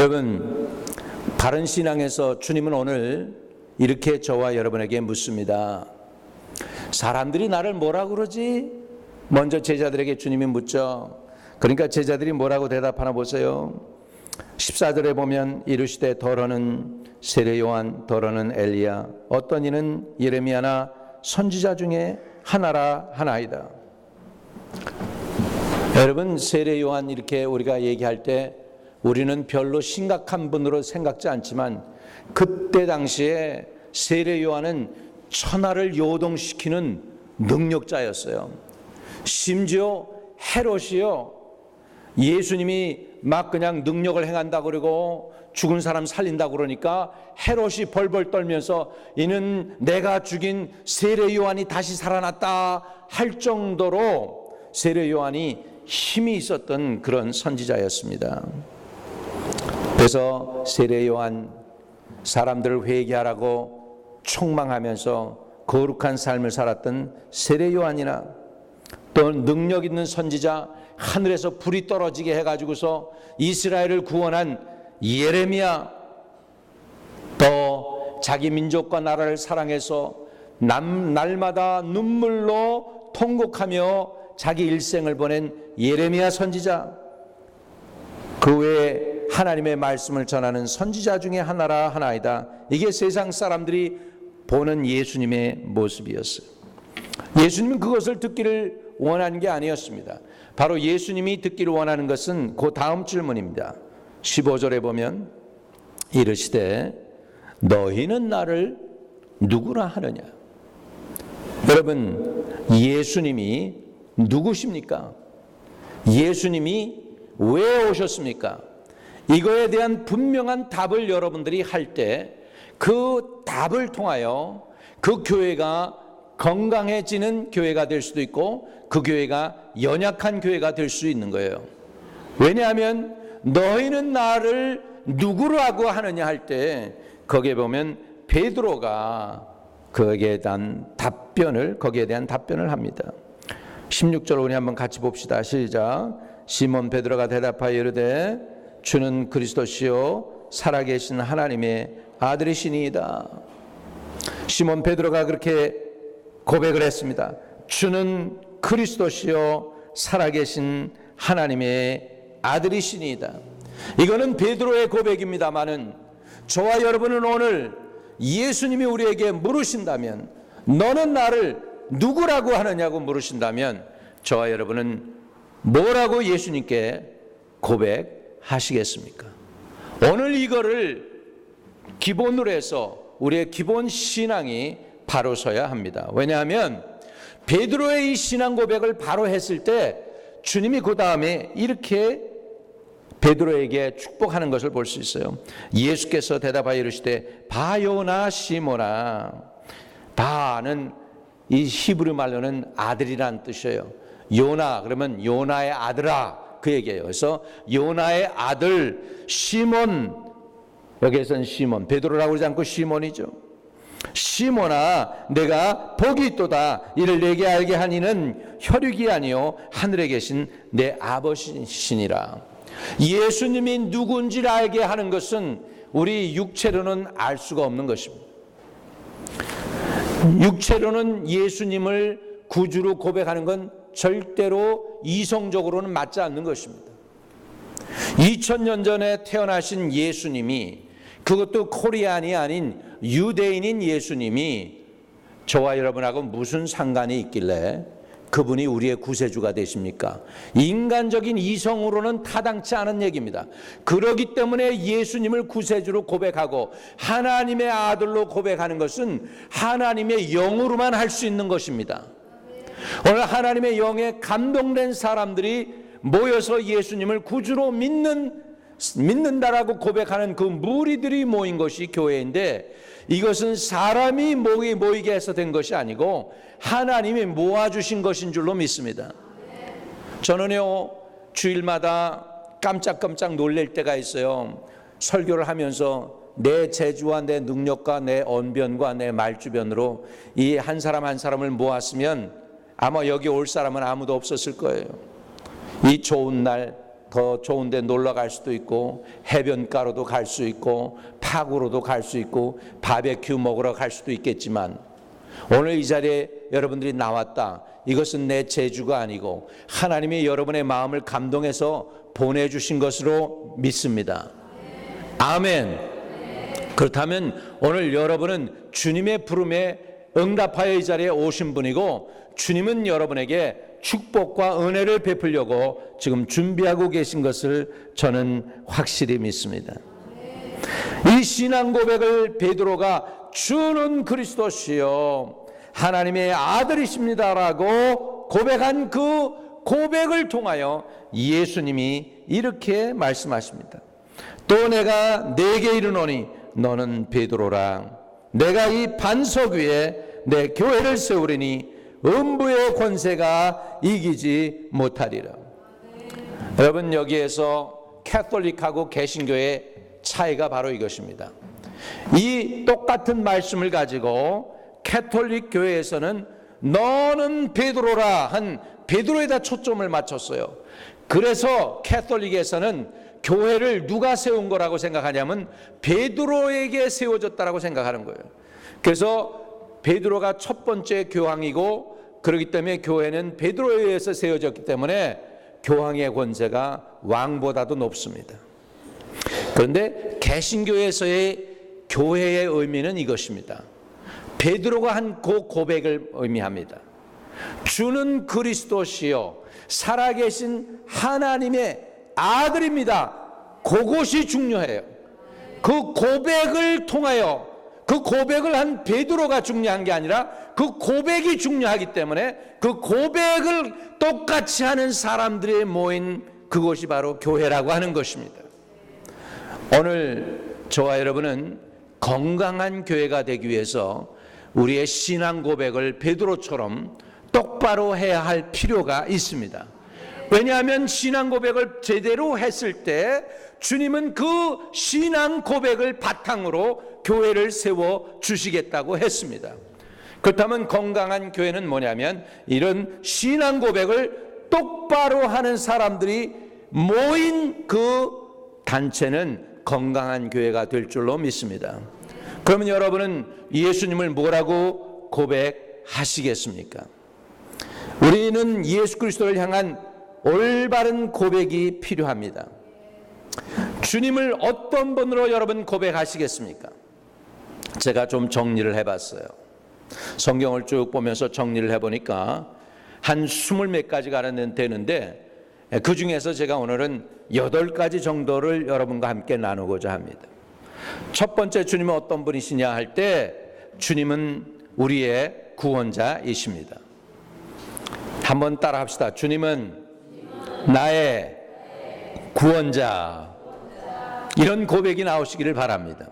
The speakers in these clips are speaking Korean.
여러분, 바른 신앙에서 주님은 오늘 이렇게 저와 여러분에게 묻습니다. 사람들이 나를 뭐라 그러지? 먼저 제자들에게 주님이 묻죠. 그러니까 제자들이 뭐라고 대답하나 보세요. 14절에 보면 이르시되 더러는 세례 요한, 더러는 엘리야, 어떤 이는 예레미야나 선지자 중에 하나라 하나이다. 여러분, 세례 요한 이렇게 우리가 얘기할 때 우리는 별로 심각한 분으로 생각지 않지만 그때 당시에 세례 요한은 천하를 요동시키는 능력자였어요. 심지어 헤롯이요, 예수님이 막 그냥 능력을 행한다 그러고 죽은 사람 살린다 그러니까 헤롯이 벌벌 떨면서 이는 내가 죽인 세례 요한이 다시 살아났다 할 정도로 세례 요한이 힘이 있었던 그런 선지자였습니다. 그래서 세례 요한, 사람들을 회개하라고 촉망하면서 거룩한 삶을 살았던 세례 요한이나 또 능력 있는 선지자, 하늘에서 불이 떨어지게 해가지고서 이스라엘을 구원한 예레미야, 또 자기 민족과 나라를 사랑해서 날마다 눈물로 통곡하며 자기 일생을 보낸 예레미야 선지자, 그 외에 하나님의 말씀을 전하는 선지자 중에 하나라 하나이다. 이게 세상 사람들이 보는 예수님의 모습이었어요. 예수님은 그것을 듣기를 원하는 게 아니었습니다. 바로 예수님이 듣기를 원하는 것은 그 다음 질문입니다. 15절에 보면 이르시되 너희는 나를 누구라 하느냐. 여러분, 예수님이 누구십니까? 예수님이 왜 오셨습니까? 이거에 대한 분명한 답을 여러분들이 할 때 그 답을 통하여 그 교회가 건강해지는 교회가 될 수도 있고 그 교회가 연약한 교회가 될 수 있는 거예요. 왜냐하면 너희는 나를 누구라고 하느냐 할 때 거기에 보면 베드로가 거기에 대한 답변을 합니다. 16절 우리 한번 같이 봅시다. 시작. 시몬 베드로가 대답하여 이르되 주는 그리스도시요 살아계신 하나님의 아들이시니이다. 시몬 베드로가 그렇게 고백을 했습니다. 주는 그리스도시요 살아계신 하나님의 아들이시니이다. 이거는 베드로의 고백입니다마는 저와 여러분은 오늘 예수님이 우리에게 물으신다면, 너는 나를 누구라고 하느냐고 물으신다면 저와 여러분은 뭐라고 예수님께 고백하시겠습니까? 오늘 이거를 기본으로 해서 우리의 기본 신앙이 바로 서야 합니다. 왜냐하면 베드로의 이 신앙 고백을 바로 했을 때 주님이 그 다음에 이렇게 베드로에게 축복하는 것을 볼 수 있어요. 예수께서 대답하여 이르시되 바요나 시모나. 바는 이 히브리 말로는 아들이라는 뜻이에요. 요나 그러면 요나의 아들아, 그 얘기예요. 그래서 요나의 아들 시몬, 여기에서는 시몬, 베드로라고 하지 않고 시몬이죠. 시몬아, 내가 복이 있도다. 이를 내게 알게 한 이는 혈육이 아니요 하늘에 계신 내 아버지시니라. 예수님이 누군지를 알게 하는 것은 우리 육체로는 알 수가 없는 것입니다. 육체로는 예수님을 구주로 고백하는 건 절대로 이성적으로는 맞지 않는 것입니다. 2000년 전에 태어나신 예수님이, 그것도 코리안이 아닌 유대인인 예수님이 저와 여러분하고 무슨 상관이 있길래 그분이 우리의 구세주가 되십니까? 인간적인 이성으로는 타당치 않은 얘기입니다. 그렇기 때문에 예수님을 구세주로 고백하고 하나님의 아들로 고백하는 것은 하나님의 영으로만 할 수 있는 것입니다. 오늘 하나님의 영에 감동된 사람들이 모여서 예수님을 구주로 믿는다라고 고백하는 그 무리들이 모인 것이 교회인데, 이것은 사람이 모이게 해서 된 것이 아니고 하나님이 모아주신 것인 줄로 믿습니다. 저는요, 주일마다 깜짝깜짝 놀랄 때가 있어요. 설교를 하면서 내 재주와 내 능력과 내 언변과 내 말주변으로 이 한 사람 한 사람을 모았으면 아마 여기 올 사람은 아무도 없었을 거예요. 이 좋은 날 더 좋은 데 놀러 갈 수도 있고, 해변가로도 갈 수 있고, 파구로도 갈 수 있고, 바베큐 먹으러 갈 수도 있겠지만, 오늘 이 자리에 여러분들이 나왔다. 이것은 내 재주가 아니고 하나님이 여러분의 마음을 감동해서 보내주신 것으로 믿습니다. 아멘. 그렇다면 오늘 여러분은 주님의 부름에 응답하여 이 자리에 오신 분이고, 주님은 여러분에게 축복과 은혜를 베풀려고 지금 준비하고 계신 것을 저는 확실히 믿습니다. 이 신앙 고백을 베드로가 주는 그리스도시요 하나님의 아들이십니다라고 고백한 그 고백을 통하여 예수님이 이렇게 말씀하십니다. 또 내가 네게 이르노니 너는 베드로라. 내가 이 반석 위에 내 교회를 세우리니 음부의 권세가 이기지 못하리라. 여러분, 여기에서 캐톨릭하고 개신교의 차이가 바로 이것입니다. 이 똑같은 말씀을 가지고 캐톨릭 교회에서는 너는 베드로라 한 베드로에다 초점을 맞췄어요. 그래서 캐톨릭에서는 교회를 누가 세운 거라고 생각하냐면 베드로에게 세워졌다라고 생각하는 거예요. 그래서 베드로가 첫 번째 교황이고, 그렇기 때문에 교회는 베드로에 의해서 세워졌기 때문에 교황의 권세가 왕보다도 높습니다. 그런데 개신교에서의 교회의 의미는 이것입니다. 베드로가 한 그 고백을 의미합니다. 주는 그리스도시요 살아계신 하나님의 아들입니다. 그것이 중요해요. 그 고백을 통하여, 그 고백을 한 베드로가 중요한 게 아니라 그 고백이 중요하기 때문에 그 고백을 똑같이 하는 사람들이 모인 그것이 바로 교회라고 하는 것입니다. 오늘 저와 여러분은 건강한 교회가 되기 위해서 우리의 신앙 고백을 베드로처럼 똑바로 해야 할 필요가 있습니다. 왜냐하면 신앙 고백을 제대로 했을 때 주님은 그 신앙 고백을 바탕으로 교회를 세워 주시겠다고 했습니다. 그렇다면 건강한 교회는 뭐냐면 이런 신앙 고백을 똑바로 하는 사람들이 모인 그 단체는 건강한 교회가 될 줄로 믿습니다. 그러면 여러분은 예수님을 뭐라고 고백하시겠습니까? 우리는 예수 그리스도를 향한 올바른 고백이 필요합니다. 주님을 어떤 분으로 여러분 고백하시겠습니까? 제가 좀 정리를 해봤어요. 성경을 쭉 보면서 정리를 해보니까 한 20몇 가지가 되는데, 그 중에서 제가 오늘은 8가지 정도를 여러분과 함께 나누고자 합니다. 첫 번째, 주님은 어떤 분이시냐 할 때 주님은 우리의 구원자이십니다. 한번 따라 합시다. 주님은 나의 구원자. 이런 고백이 나오시기를 바랍니다.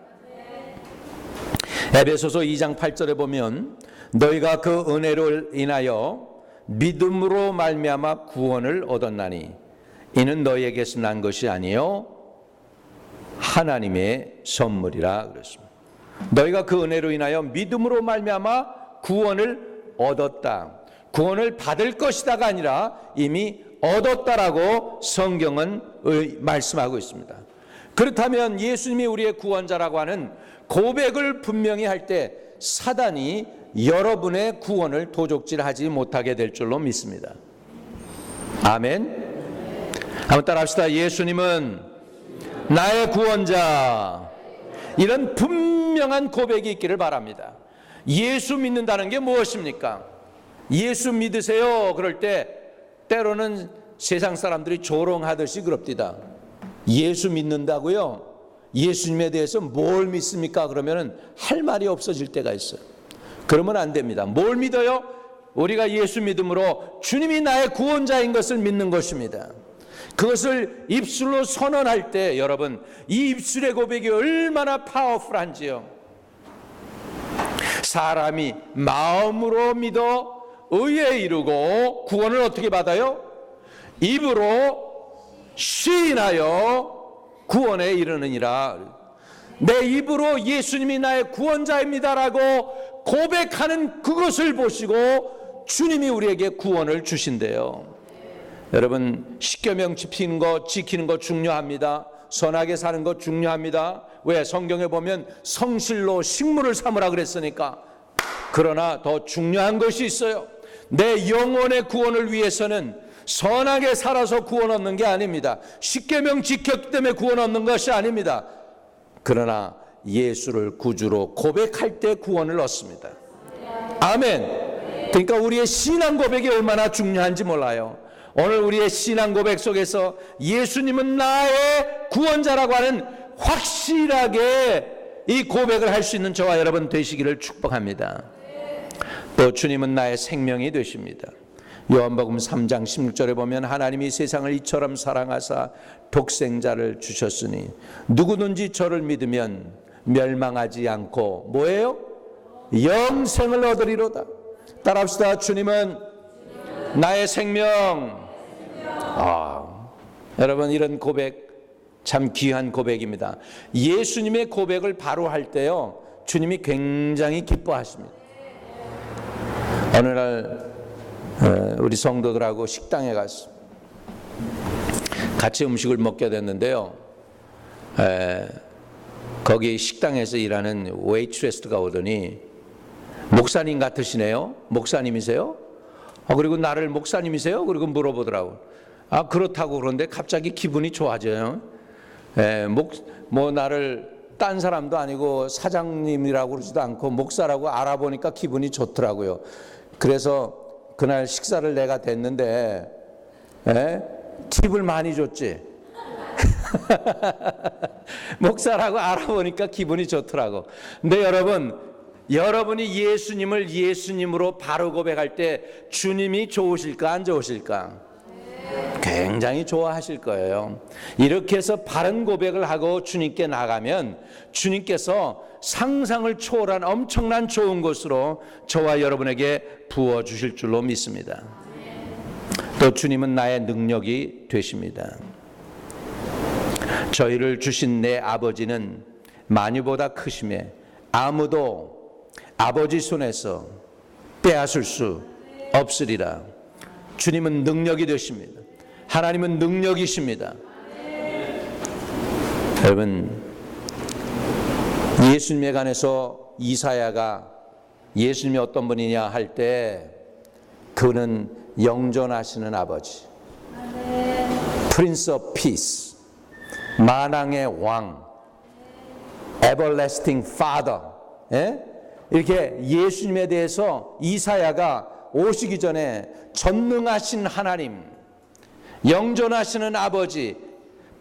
에베소서 2장 8절에 보면 너희가 그 은혜로 인하여 믿음으로 말미암아 구원을 얻었나니 이는 너희에게서 난 것이 아니요 하나님의 선물이라 그랬습니다. 너희가 그 은혜로 인하여 믿음으로 말미암아 구원을 얻었다. 구원을 받을 것이다가 아니라 이미 얻었다라고 성경은 말씀하고 있습니다. 그렇다면 예수님이 우리의 구원자라고 하는 고백을 분명히 할 때 사단이 여러분의 구원을 도적질하지 못하게 될 줄로 믿습니다. 아멘. 한번 따라 합시다. 예수님은 나의 구원자. 이런 분명한 고백이 있기를 바랍니다. 예수 믿는다는 게 무엇입니까? 예수 믿으세요. 그럴 때 때로는 세상 사람들이 조롱하듯이 그럽디다. 예수 믿는다고요? 예수님에 대해서 뭘 믿습니까? 그러면 할 말이 없어질 때가 있어요. 그러면 안 됩니다. 뭘 믿어요? 우리가 예수 믿음으로 주님이 나의 구원자인 것을 믿는 것입니다. 그것을 입술로 선언할 때 여러분, 이 입술의 고백이 얼마나 파워풀한지요. 사람이 마음으로 믿어 의에 이르고 구원을 어떻게 받아요? 입으로 시인하여 구원에 이르느니라. 내 입으로 예수님이 나의 구원자입니다라고 고백하는 그것을 보시고 주님이 우리에게 구원을 주신대요. 여러분, 십계명 지키는 거 중요합니다. 선하게 사는 거 중요합니다. 왜? 성경에 보면 성실로 식물을 삼으라 그랬으니까. 그러나 더 중요한 것이 있어요. 내 영혼의 구원을 위해서는 선하게 살아서 구원 얻는 게 아닙니다. 십계명 지켰기 때문에 구원 얻는 것이 아닙니다. 그러나 예수를 구주로 고백할 때 구원을 얻습니다. 아멘. 그러니까 우리의 신앙 고백이 얼마나 중요한지 몰라요. 오늘 우리의 신앙 고백 속에서 예수님은 나의 구원자라고 하는 확실하게 이 고백을 할 수 있는 저와 여러분 되시기를 축복합니다. 또 주님은 나의 생명이 되십니다. 요한복음 3장 16절에 보면 하나님이 세상을 이처럼 사랑하사 독생자를 주셨으니 누구든지 저를 믿으면 멸망하지 않고 뭐예요? 영생을 얻으리로다. 따라합시다. 주님은 나의 생명. 여러분, 이런 고백 참 귀한 고백입니다. 예수님의 고백을 바로 할 때요, 주님이 굉장히 기뻐하십니다. 어느 날 우리 성도들하고 식당에 갔어. 같이 음식을 먹게 됐는데요, 거기 식당에서 일하는 웨이트레스가 오더니 목사님 같으시네요. 목사님이세요? 그리고 나를 목사님이세요? 그리고 물어보더라고. 그렇다고. 그런데 갑자기 기분이 좋아져요. 나를 딴 사람도 아니고 사장님이라고 그러지도 않고 목사라고 알아보니까 기분이 좋더라고요. 그래서 그날 식사를 내가 됐는데 팁을 많이 줬지. 목사라고 알아보니까 기분이 좋더라고. 근데 여러분이 예수님을 예수님으로 바로 고백할 때 주님이 좋으실까 안 좋으실까? 굉장히 좋아하실 거예요. 이렇게 해서 바른 고백을 하고 주님께 나가면 주님께서 상상을 초월한 엄청난 좋은 것으로 저와 여러분에게 부어주실 줄로 믿습니다. 또 주님은 나의 능력이 되십니다. 저희를 주신 내 아버지는 만유보다 크심에 아무도 아버지 손에서 빼앗을 수 없으리라. 주님은 능력이 되십니다. 하나님은 능력이십니다. 여러분, 예수님에 관해서 이사야가 예수님이 어떤 분이냐 할 때 그는 영존하시는 아버지, Prince of Peace, 만왕의 왕, Everlasting Father, 이렇게 예수님에 대해서 이사야가 오시기 전에 전능하신 하나님, 영존하시는 아버지,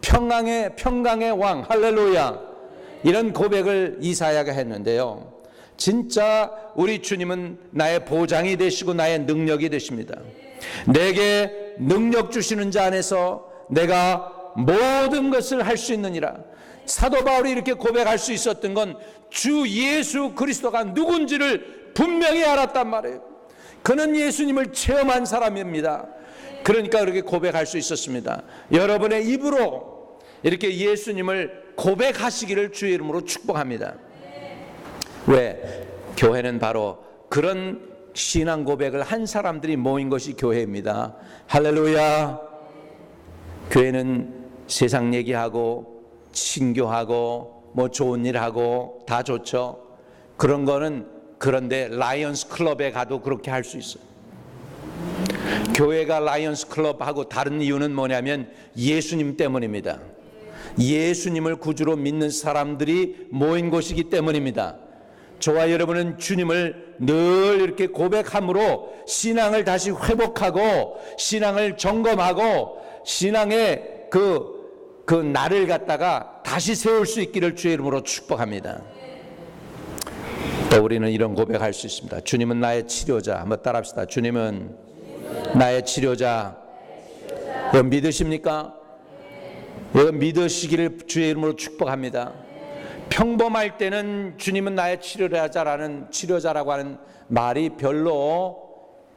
평강의 왕, 할렐루야, 이런 고백을 이사야가 했는데요, 진짜 우리 주님은 나의 보장이 되시고 나의 능력이 되십니다. 내게 능력 주시는 자 안에서 내가 모든 것을 할 수 있느니라. 사도 바울이 이렇게 고백할 수 있었던 건 주 예수 그리스도가 누군지를 분명히 알았단 말이에요. 그는 예수님을 체험한 사람입니다. 그러니까 그렇게 고백할 수 있었습니다. 여러분의 입으로 이렇게 예수님을 고백하시기를 주의 이름으로 축복합니다. 왜? 교회는 바로 그런 신앙 고백을 한 사람들이 모인 것이 교회입니다. 할렐루야. 교회는 세상 얘기하고 친교하고 좋은 일 하고 다 좋죠. 그런 거는, 그런데 라이언스 클럽에 가도 그렇게 할 수 있어요. 교회가 라이언스 클럽하고 다른 이유는 뭐냐면 예수님 때문입니다. 예수님을 구주로 믿는 사람들이 모인 곳이기 때문입니다. 저와 여러분은 주님을 늘 이렇게 고백함으로 신앙을 다시 회복하고 신앙을 점검하고 신앙의 그 날을 갖다가 다시 세울 수 있기를 주의 이름으로 축복합니다. 또 우리는 이런 고백할 수 있습니다. 주님은 나의 치료자. 한번 따라합시다. 주님은 나의 치료자. 여러분 믿으십니까? 여러분 믿으시기를 주의 이름으로 축복합니다. 평범할 때는 주님은 나의 치료자라고 하는 말이 별로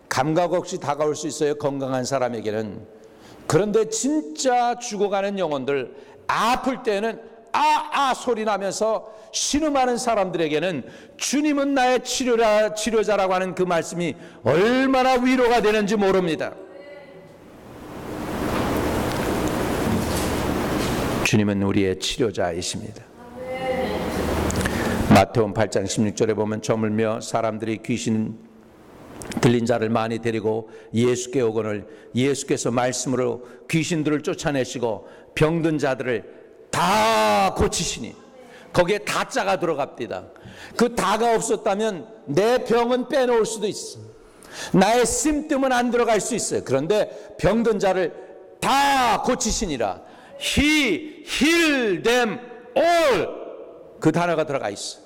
감각 없이 다가올 수 있어요. 건강한 사람에게는. 그런데 진짜 죽어가는 영혼들, 아플 때는 소리 나면서 신음하는 사람들에게는 주님은 나의 치료자라고 하는 그 말씀이 얼마나 위로가 되는지 모릅니다. 주님은 우리의 치료자이십니다. 마태복음 8장 16절에 보면 저물며 사람들이 귀신 들린 자를 많이 데리고 예수께 오거늘 예수께서 말씀으로 귀신들을 쫓아내시고 병든 자들을 다 고치시니, 거기에 다자가 들어갑니다. 그 다가 없었다면 내 병은 빼놓을 수도 있어, 나의 심뜸은 안 들어갈 수 있어요. 그런데 병든 자를 다 고치시니라, He healed them all, 그 단어가 들어가 있어.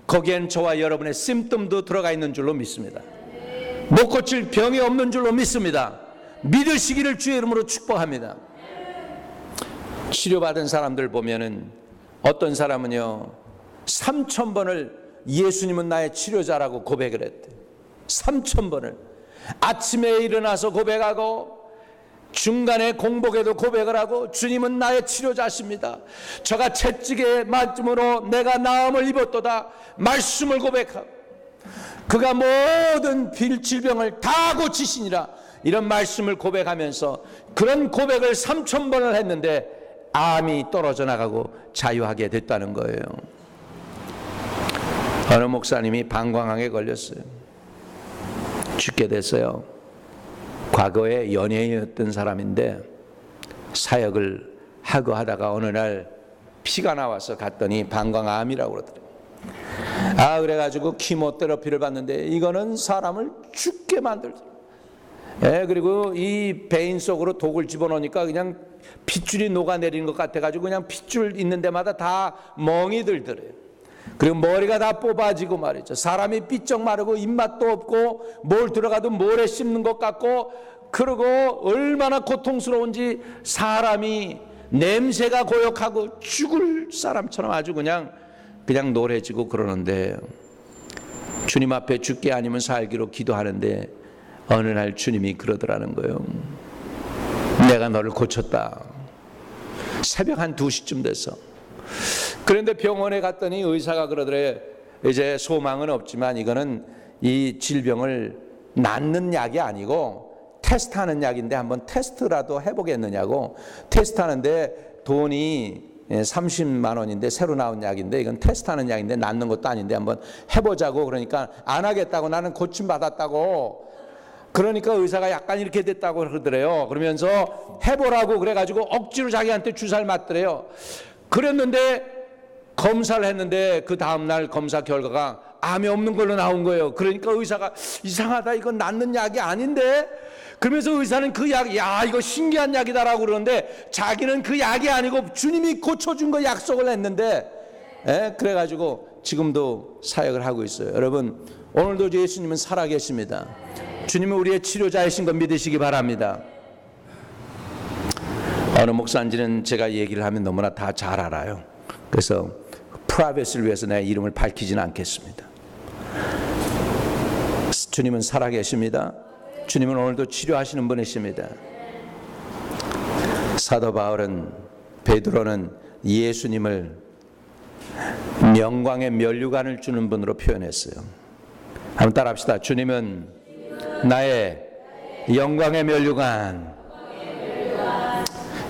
거기엔 저와 여러분의 심뜸도 들어가 있는 줄로 믿습니다. 못 고칠 병이 없는 줄로 믿습니다. 믿으시기를 주의 이름으로 축복합니다. 치료받은 사람들 보면은 어떤 사람은요 3,000번을 예수님은 나의 치료자라고 고백을 했대. 3,000번을 아침에 일어나서 고백하고 중간에 공복에도 고백을 하고, 주님은 나의 치료자십니다, 저가 채찍에 맞음으로 내가 나음을 입었도다 말씀을 고백하고, 그가 모든 질병을 다 고치시니라 이런 말씀을 고백하면서 그런 고백을 3,000번을 했는데 암이 떨어져 나가고 자유하게 됐다는 거예요. 어느 목사님이 방광암에 걸렸어요. 죽게 됐어요. 과거에 연예인이었던 사람인데 사역을 하고 하다가 어느 날 피가 나와서 갔더니 방광암이라고 그러더라고요. 그래가지고 키모테라피를 받는데 이거는 사람을 죽게 만들더라고요. 그리고 이 베인 속으로 독을 집어넣으니까 그냥 핏줄이 녹아내리는 것 같아가지고 그냥 핏줄 있는 데마다 다 멍이 들더래요. 그리고 머리가 다 뽑아지고 말이죠. 사람이 삐쩍 마르고 입맛도 없고 뭘 들어가도 모래 씹는 것 같고, 그리고 얼마나 고통스러운지 사람이 냄새가 고역하고 죽을 사람처럼 아주 그냥 노래지고 그러는데, 주님 앞에 죽게 아니면 살기로 기도하는데 어느 날 주님이 그러더라는 거예요. 내가 너를 고쳤다. 새벽 한 2시쯤 돼서. 그런데 병원에 갔더니 의사가 그러더래. 이제 소망은 없지만 이거는 이 질병을 낫는 약이 아니고 테스트하는 약인데 한번 테스트라도 해보겠느냐고. 테스트하는데 돈이 30만 원인데 새로 나온 약인데 이건 테스트하는 약인데 낫는 것도 아닌데 한번 해보자고. 그러니까 안 하겠다고, 나는 고침받았다고. 그러니까 의사가 약간 이렇게 됐다고 그러더래요. 그러면서 해보라고 그래가지고 억지로 자기한테 주사를 맞더래요. 그랬는데 검사를 했는데 그 다음날 검사 결과가 암이 없는 걸로 나온 거예요. 그러니까 의사가 이상하다, 이건 낫는 약이 아닌데. 그러면서 의사는 그 약, 야 이거 신기한 약이다라고 그러는데 자기는 그 약이 아니고 주님이 고쳐준 거 약속을 했는데, 그래가지고 지금도 사역을 하고 있어요. 여러분, 오늘도 예수님은 살아계십니다. 주님은 우리의 치료자이신 거 믿으시기 바랍니다. 어느 목사인지는 제가 얘기를 하면 너무나 다 잘 알아요. 그래서 프라이빗을 위해서 내 이름을 밝히지는 않겠습니다. 주님은 살아계십니다. 주님은 오늘도 치료하시는 분이십니다. 사도 바울은, 베드로는 예수님을 영광의 면류관을 주는 분으로 표현했어요. 한번 따라합시다. 주님은 나의 영광의 면류관.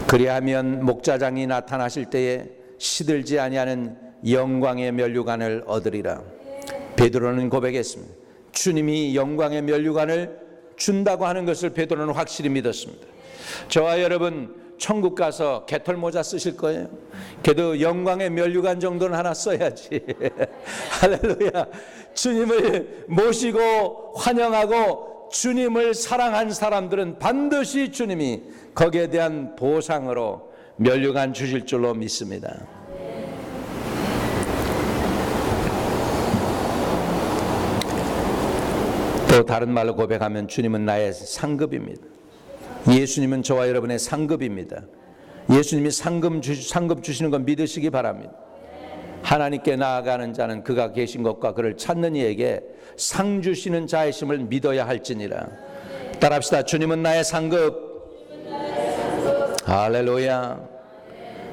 그리하면 목자장이 나타나실 때에 시들지 아니하는 영광의 면류관을 얻으리라. 베드로는 고백했습니다. 주님이 영광의 면류관을 준다고 하는 것을 베드로는 확실히 믿었습니다. 저와 여러분 천국 가서 개털 모자 쓰실 거예요. 그래도 영광의 면류관 정도는 하나 써야지. 할렐루야. 주님을 모시고 환영하고 주님을 사랑한 사람들은 반드시 주님이 거기에 대한 보상으로 면류관 주실 줄로 믿습니다. 또 다른 말로 고백하면 주님은 나의 상급입니다. 예수님은 저와 여러분의 상급입니다. 예수님이 상급 주시는 건 믿으시기 바랍니다. 하나님께 나아가는 자는 그가 계신 것과 그를 찾는 이에게 상 주시는 자이심을 믿어야 할지니라. 따라합시다. 주님은 나의 상급. 할렐루야.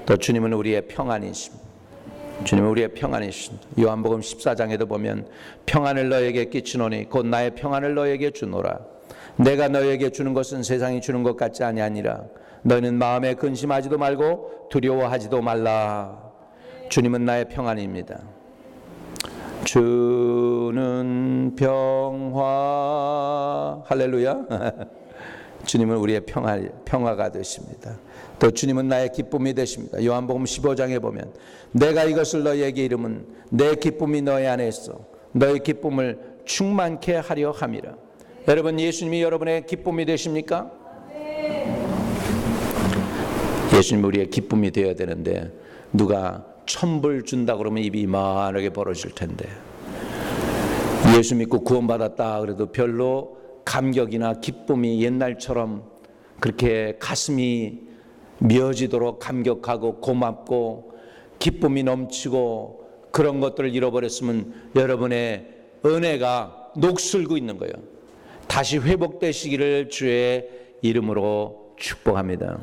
또 주님은 우리의 평안이십니다. 주님은 우리의 평안이십니다. 요한복음 14장에도 보면 평안을 너에게 끼치노니 곧 나의 평안을 너에게 주노라. 내가 너에게 주는 것은 세상이 주는 것 같지 아니하니라. 너희는 마음에 근심하지도 말고 두려워하지도 말라. 주님은 나의 평안입니다. 주는 평화. 할렐루야. 주님은 우리의 평화가 되십니다. 또 주님은 나의 기쁨이 되십니다. 요한복음 15장에 보면 내가 이것을 너희에게 이름은 내 기쁨이 너희 안에 있어 너희 기쁨을 충만케 하려 함이라. 여러분, 예수님이 여러분의 기쁨이 되십니까? 예수님이 우리의 기쁨이 되어야 되는데 누가 1,000불 준다 그러면 입이 이만하게 벌어질 텐데, 예수 믿고 구원받았다 그래도 별로 감격이나 기쁨이 옛날처럼 그렇게 가슴이 미어지도록 감격하고 고맙고 기쁨이 넘치고 그런 것들을 잃어버렸으면 여러분의 은혜가 녹슬고 있는 거예요. 다시 회복되시기를 주의 이름으로 축복합니다.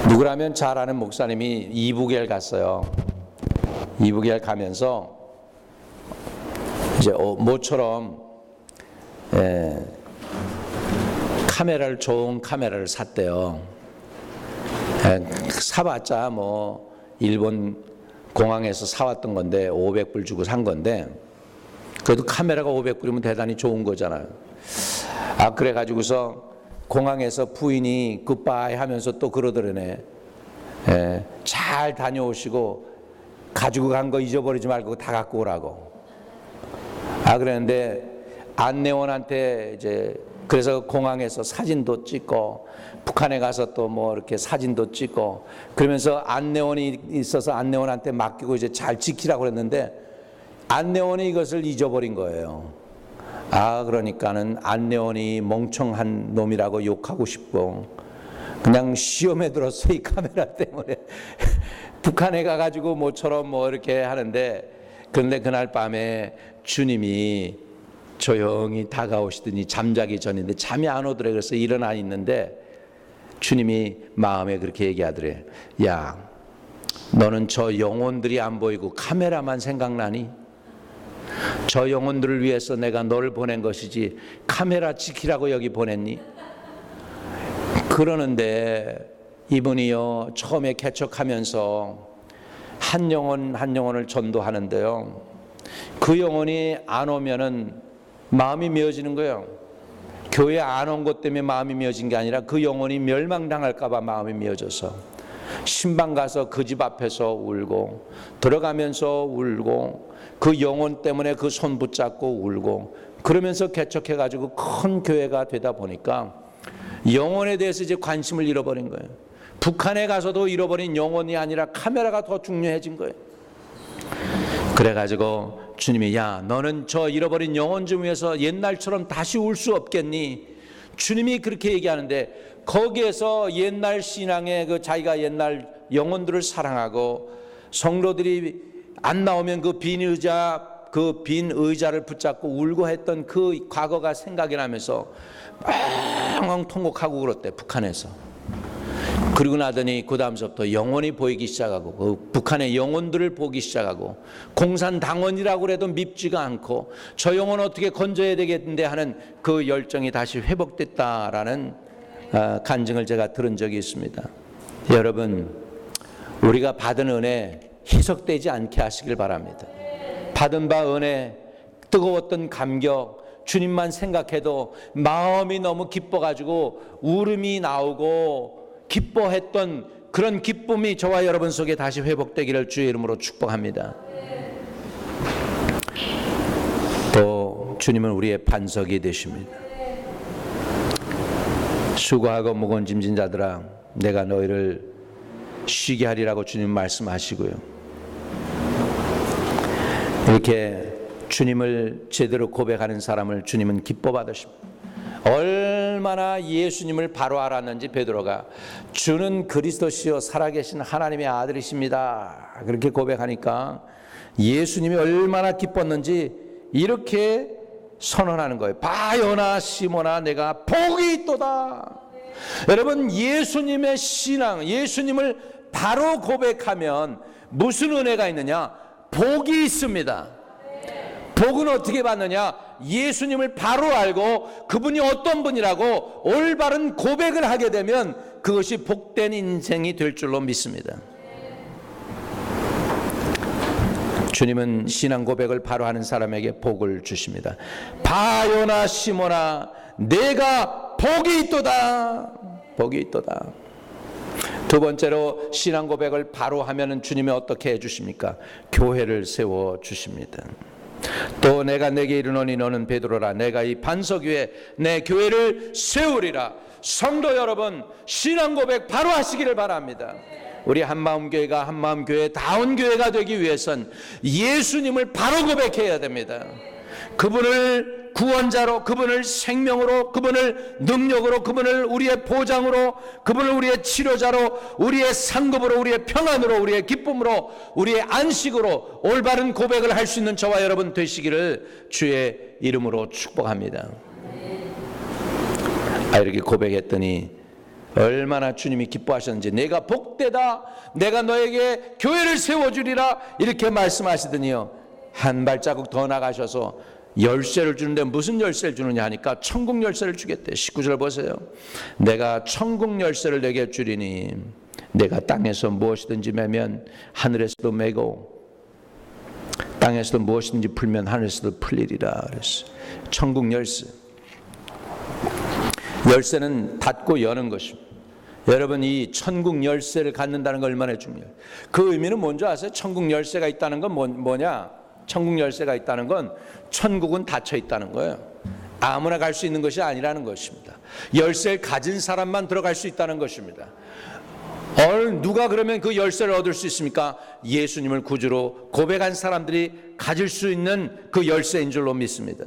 누구라면 잘 아는 목사님이 이북에 갔어요. 이북에 가면서 이제 모처럼 좋은 카메라를 샀대요. 사봤자 뭐 일본 공항에서 사왔던 건데 500불 주고 산 건데, 그래도 카메라가 500불이면 대단히 좋은 거잖아요. 그래가지고서 공항에서 부인이 굿바이 하면서 또 그러더래네. 잘 다녀오시고 가지고 간 거 잊어버리지 말고 다 갖고 오라고. 그랬는데 안내원한테 이제 그래서 공항에서 사진도 찍고 북한에 가서 또 뭐 이렇게 사진도 찍고 그러면서 안내원이 있어서 안내원한테 맡기고 이제 잘 지키라고 그랬는데 안내원이 이것을 잊어버린 거예요. 그러니까는 안내원이 멍청한 놈이라고 욕하고 싶고 그냥 시험에 들었어, 이 카메라 때문에. 북한에 가가지고 모처럼 뭐 이렇게 하는데, 그런데 그날 밤에 주님이 조용히 다가오시더니 잠자기 전인데 잠이 안 오더래. 그래서 일어나 있는데 주님이 마음에 그렇게 얘기하더래. 야, 너는 저 영혼들이 안 보이고 카메라만 생각나니? 저 영혼들을 위해서 내가 너를 보낸 것이지 카메라 지키라고 여기 보냈니? 그러는데 이분이요, 처음에 개척하면서 한 영혼을 전도하는데요, 그 영혼이 안 오면은 마음이 미어지는 거예요. 교회 안 온 것 때문에 마음이 미어진 게 아니라 그 영혼이 멸망당할까 봐 마음이 미어져서 신방 가서 그 집 앞에서 울고 들어가면서 울고 그 영혼 때문에 그 손 붙잡고 울고 그러면서 개척해가지고 큰 교회가 되다 보니까 영혼에 대해서 이제 관심을 잃어버린 거예요. 북한에 가서도 잃어버린 영혼이 아니라 카메라가 더 중요해진 거예요. 그래가지고 주님이, 야, 너는 저 잃어버린 영혼 좀 위해서 옛날처럼 다시 울 수 없겠니? 주님이 그렇게 얘기하는데 거기에서 옛날 신앙의 그 자기가 옛날 영혼들을 사랑하고 성도들이 안 나오면 그 빈 의자를 붙잡고 울고 했던 그 과거가 생각이 나면서 엉엉 통곡하고 그랬대, 북한에서. 그리고 나더니 그 다음서부터 영혼이 보이기 시작하고 그 북한의 영혼들을 보기 시작하고 공산당원이라고 해도 밉지가 않고 저 영혼 어떻게 건져야 되겠는데 하는 그 열정이 다시 회복됐다라는 간증을 제가 들은 적이 있습니다. 여러분, 우리가 받은 은혜 희석되지 않게 하시길 바랍니다. 받은 바 은혜, 뜨거웠던 감격, 주님만 생각해도 마음이 너무 기뻐가지고 울음이 나오고 기뻐했던 그런 기쁨이 저와 여러분 속에 다시 회복되기를 주의 이름으로 축복합니다. 또 주님은 우리의 반석이 되십니다. 수고하고 무거운 짐진 자들아, 내가 너희를 쉬게 하리라고 주님 말씀하시고요. 이렇게 주님을 제대로 고백하는 사람을 주님은 기뻐 받으십니다. 얼마나 예수님을 바로 알았는지 베드로가 주는 그리스도시요 살아계신 하나님의 아들이십니다 그렇게 고백하니까 예수님이 얼마나 기뻤는지 이렇게 선언하는 거예요. 바요나 시모나 내가 복이 있도다. 여러분, 예수님의 신앙, 예수님을 바로 고백하면 무슨 은혜가 있느냐? 복이 있습니다. 복은 어떻게 받느냐? 예수님을 바로 알고 그분이 어떤 분이라고 올바른 고백을 하게 되면 그것이 복된 인생이 될 줄로 믿습니다. 주님은 신앙 고백을 바로 하는 사람에게 복을 주십니다. 바요나 시모나 내가 복이 있도다. 복이 있도다. 두 번째로 신앙 고백을 바로 하면은 주님이 어떻게 해주십니까? 교회를 세워 주십니다. 또 내가 내게 이르노니 너는 베드로라. 내가 이 반석 위에 내 교회를 세우리라. 성도 여러분, 신앙 고백 바로 하시기를 바랍니다. 우리 한마음교회가 한마음교회다운 교회가 되기 위해선 예수님을 바로 고백해야 됩니다. 그분을 구원자로, 그분을 생명으로, 그분을 능력으로, 그분을 우리의 보장으로, 그분을 우리의 치료자로, 우리의 상급으로, 우리의 평안으로, 우리의 기쁨으로, 우리의 안식으로 올바른 고백을 할 수 있는 저와 여러분 되시기를 주의 이름으로 축복합니다. 이렇게 고백했더니 얼마나 주님이 기뻐하셨는지, 내가 복되다, 내가 너에게 교회를 세워주리라 이렇게 말씀하시더니요, 한 발자국 더 나가셔서 열쇠를 주는데 무슨 열쇠를 주느냐 하니까 천국 열쇠를 주겠대. 19절 보세요. 내가 천국 열쇠를 내게 주리니 내가 땅에서 무엇이든지 매면 하늘에서도 매고 땅에서도 무엇이든지 풀면 하늘에서도 풀리리라 그랬어. 천국 열쇠. 열쇠는 닫고 여는 것입니다. 여러분, 이 천국 열쇠를 갖는다는 건 얼마나 중요해요. 그 의미는 뭔지 아세요? 천국 열쇠가 있다는 건 뭐냐? 천국 열쇠가 있다는 건 천국은 닫혀 있다는 거예요. 아무나 갈 수 있는 것이 아니라는 것입니다. 열쇠를 가진 사람만 들어갈 수 있다는 것입니다. 누가 그러면 그 열쇠를 얻을 수 있습니까? 예수님을 구주로 고백한 사람들이 가질 수 있는 그 열쇠인 줄로 믿습니다.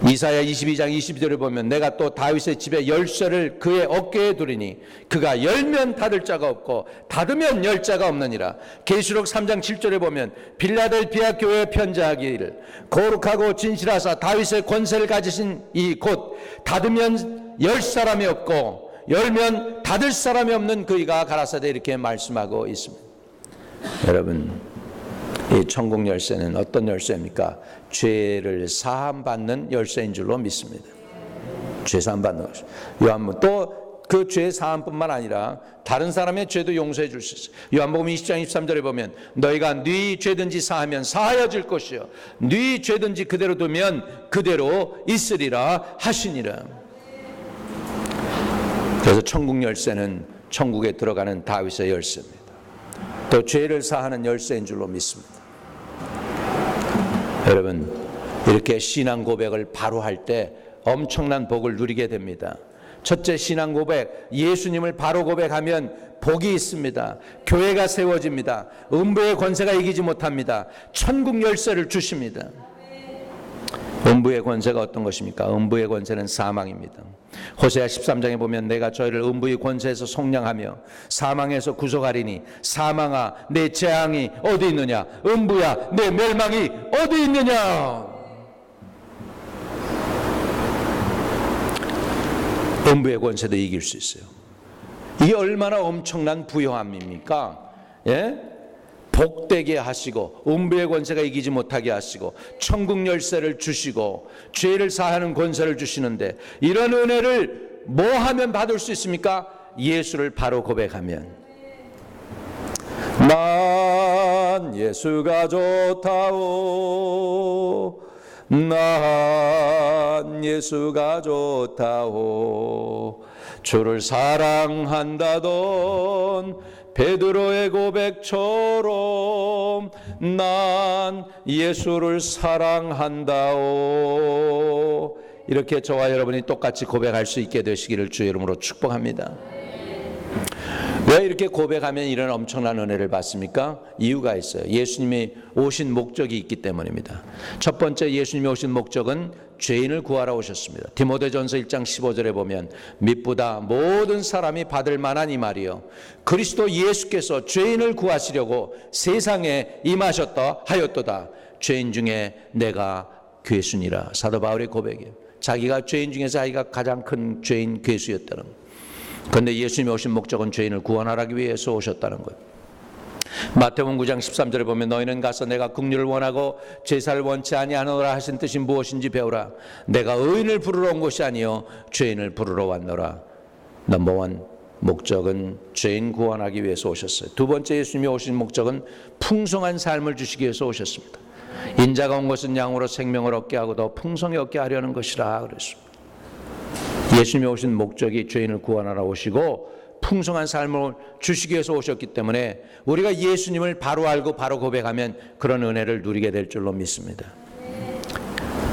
이사야 22장 22절에 보면 내가 또 다윗의 집에 열쇠를 그의 어깨에 두리니 그가 열면 닫을 자가 없고 닫으면 열 자가 없느니라. 계시록 3장 7절에 보면 빌라델피아 교회에 편지하기를 거룩하고 진실하사 다윗의 권세를 가지신 이 곧 닫으면 열 사람이 없고 열면 닫을 사람이 없는 그이가 가라사대 이렇게 말씀하고 있습니다. 여러분, 이 천국 열쇠는 어떤 열쇠입니까? 죄를 사함받는 열쇠인 줄로 믿습니다. 죄 사함받는 것이. 요한복음 또 그 죄 사함뿐만 아니라 다른 사람의 죄도 용서해 줄 수 있어요. 요한복음 20장 23절에 보면 너희가 네 죄든지 사하면 사하여 줄 것이요 네 죄든지 그대로 두면 그대로 있으리라 하시니라. 그래서 천국 열쇠는 천국에 들어가는 다윗의 열쇠입니다. 또 죄를 사하는 열쇠인 줄로 믿습니다. 여러분, 이렇게 신앙 고백을 바로 할 때 엄청난 복을 누리게 됩니다. 첫째, 신앙 고백, 예수님을 바로 고백하면 복이 있습니다. 교회가 세워집니다. 음부의 권세가 이기지 못합니다. 천국 열쇠를 주십니다. 음부의 권세가 어떤 것입니까? 음부의 권세는 사망입니다. 호세아 13장에 보면 내가 저희를 음부의 권세에서 속량하며 사망에서 구속하리니 사망아 내 재앙이 어디 있느냐, 음부야 내 멸망이 어디 있느냐. 음부의 권세도 이길 수 있어요. 이게 얼마나 엄청난 부요함입니까? 예? 복되게 하시고 음부의 권세가 이기지 못하게 하시고 천국 열쇠를 주시고 죄를 사하는 권세를 주시는데, 이런 은혜를 뭐 하면 받을 수 있습니까? 예수를 바로 고백하면. 난 예수가 좋다오, 난 예수가 좋다오, 주를 사랑한다던 베드로의 고백처럼 난 예수를 사랑한다오. 이렇게 저와 여러분이 똑같이 고백할 수 있게 되시기를 주의 이름으로 축복합니다. 왜 이렇게 고백하면 이런 엄청난 은혜를 받습니까? 이유가 있어요. 예수님이 오신 목적이 있기 때문입니다. 첫 번째, 예수님이 오신 목적은 죄인을 구하러 오셨습니다. 디모데전서 1장 15절에 보면 mit보다 모든 사람이 받을 만한 이 말이요 그리스도 예수께서 죄인을 구하시려고 세상에 임하셨다 하였도다. 죄인 중에 내가 괴수니라. 사도 바울의 고백이에요. 자기가 죄인 중에서 자기가 가장 큰 죄인 괴수였다는 거예요. 그런데 예수님이 오신 목적은 죄인을 구원하기 위해서 오셨다는 거예요. 마태복음 9장 13절에 보면 너희는 가서 내가 긍휼을 원하고 제사를 원치 아니하노라 하신 뜻이 무엇인지 배우라. 내가 의인을 부르러 온 것이 아니요 죄인을 부르러 왔노라. 넘버원, 목적은 죄인 구원하기 위해서 오셨어요. 두 번째, 예수님이 오신 목적은 풍성한 삶을 주시기 위해서 오셨습니다. 인자가 온 것은 양으로 생명을 얻게 하고 더 풍성히 얻게 하려는 것이라 그랬습니다. 예수님이 오신 목적이 죄인을 구원하러 오시고 풍성한 삶을 주시기 위해서 오셨기 때문에 우리가 예수님을 바로 알고 바로 고백하면 그런 은혜를 누리게 될 줄로 믿습니다.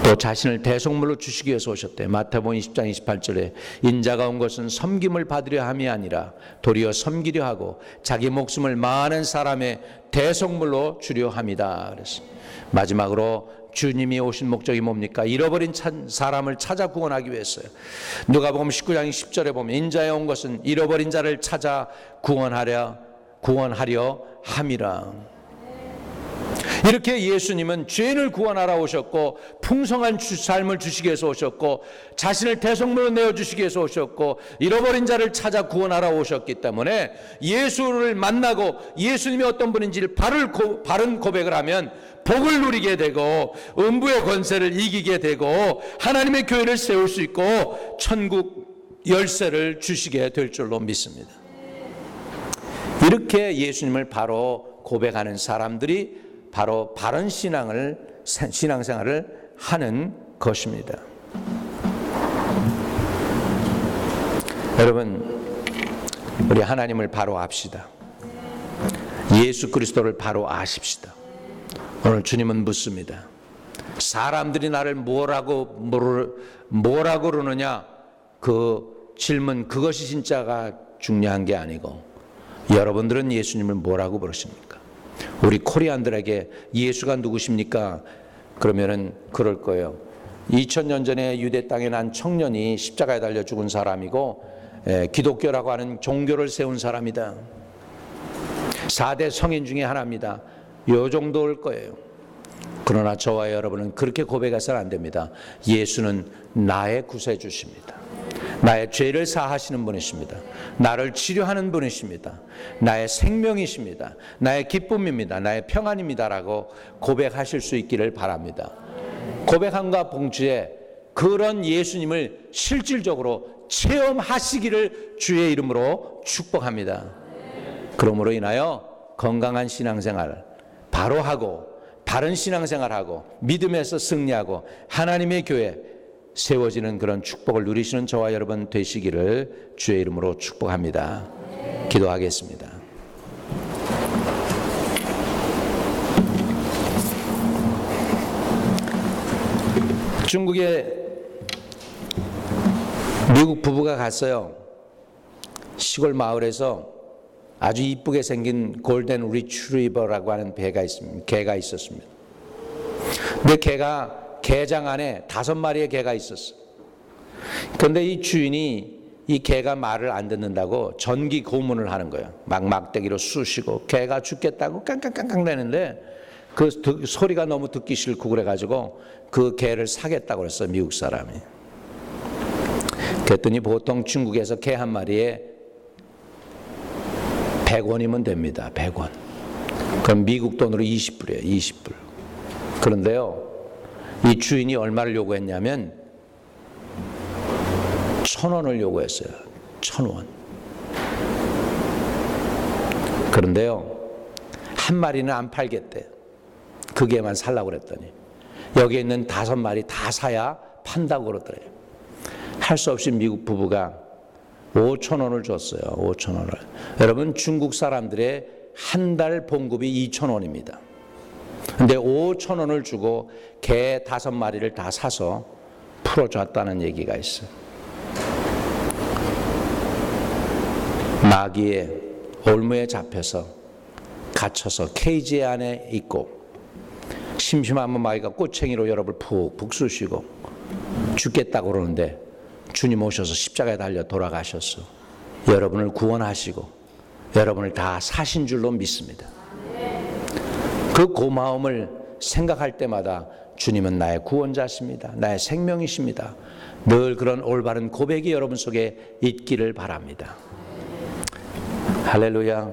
또 자신을 대속물로 주시기 위해서 오셨대요. 마태복음 20장 28절에 인자가 온 것은 섬김을 받으려 함이 아니라 도리어 섬기려 하고 자기 목숨을 많은 사람의 대속물로 주려 함이다 그랬어요. 마지막으로 주님이 오신 목적이 뭡니까? 잃어버린 사람을 찾아 구원하기 위해서요. 누가복음 19장 10절에 보면 인자에 온 것은 잃어버린 자를 찾아 구원하려 함이라. 이렇게 예수님은 죄인을 구원하러 오셨고 풍성한 삶을 주시기 위해서 오셨고 자신을 대속물로 내어주시기 위해서 오셨고 잃어버린 자를 찾아 구원하러 오셨기 때문에 예수를 만나고 예수님이 어떤 분인지를 바른 고백을 하면 복을 누리게 되고 음부의 권세를 이기게 되고 하나님의 교회를 세울 수 있고 천국 열쇠를 주시게 될 줄로 믿습니다. 이렇게 예수님을 바로 고백하는 사람들이 바로 바른 신앙생활을 하는 것입니다. 여러분, 우리 하나님을 바로 압시다. 예수 그리스도를 바로 아십시다. 오늘 주님은 묻습니다. 사람들이 나를 뭐라고 그러느냐, 그 질문, 그것이 진짜가 중요한 게 아니고 여러분들은 예수님을 뭐라고 부르십니까? 우리 코리안들에게 예수가 누구십니까? 그러면은 그럴 거예요. 2000년 전에 유대 땅에 난 청년이 십자가에 달려 죽은 사람이고 기독교라고 하는 종교를 세운 사람이다. 4대 성인 중에 하나입니다. 요 정도일 거예요. 그러나 저와 여러분은 그렇게 고백해서는 안 됩니다. 예수는 나의 구세주십니다. 나의 죄를 사하시는 분이십니다. 나를 치료하는 분이십니다. 나의 생명이십니다. 나의 기쁨입니다. 나의 평안입니다라고 고백하실 수 있기를 바랍니다. 고백함과 봉투에 그런 예수님을 실질적으로 체험하시기를 주의 이름으로 축복합니다. 그러므로 인하여 건강한 신앙생활 바로 하고 바른 신앙생활하고 믿음에서 승리하고 하나님의 교회 세워지는 그런 축복을 누리시는 저와 여러분 되시기를 주의 이름으로 축복합니다. 기도하겠습니다. 중국에 미국 부부가 갔어요. 시골 마을에서 아주 이쁘게 생긴 골든 리트리버라고 하는 개가 있었습니다. 근데 개장 안에 5마리의 개가 있었어. 그런데 이 주인이 이 개가 말을 안 듣는다고 전기 고문을 하는 거예요. 막대기로 쑤시고 개가 죽겠다고 깡깡깡깡 대는데 그 소리가 너무 듣기 싫고 그래가지고 그 개를 사겠다고 그랬어요. 미국 사람이. 그랬더니 보통 중국에서 개 한 마리에 100원이면 됩니다. 100원. 그럼 미국 돈으로 20불이에요. 20불. 그런데요, 이 주인이 얼마를 요구했냐면 1,000원을 요구했어요. 1,000원. 그런데요, 한 마리는 안 팔겠대. 그 개만 살라고 그랬더니 여기 있는 5마리 다 사야 판다고 그러더래요. 할 수 없이 미국 부부가 5,000원을 줬어요. 5,000원을. 여러분, 중국 사람들의 한 달 봉급이 2,000원입니다. 근데 5,000원을 주고 개 5마리를 다 사서 풀어줬다는 얘기가 있어요. 마귀의 올무에 잡혀서 갇혀서 케이지 안에 있고 심심하면 마귀가 꼬챙이로 여러분을 푹 쑤시고 죽겠다고 그러는데 주님 오셔서 십자가에 달려 돌아가셔서 여러분을 구원하시고 여러분을 다 사신 줄로 믿습니다. 그 고마움을 생각할 때마다 주님은 나의 구원자십니다. 나의 생명이십니다. 늘 그런 올바른 고백이 여러분 속에 있기를 바랍니다. 할렐루야.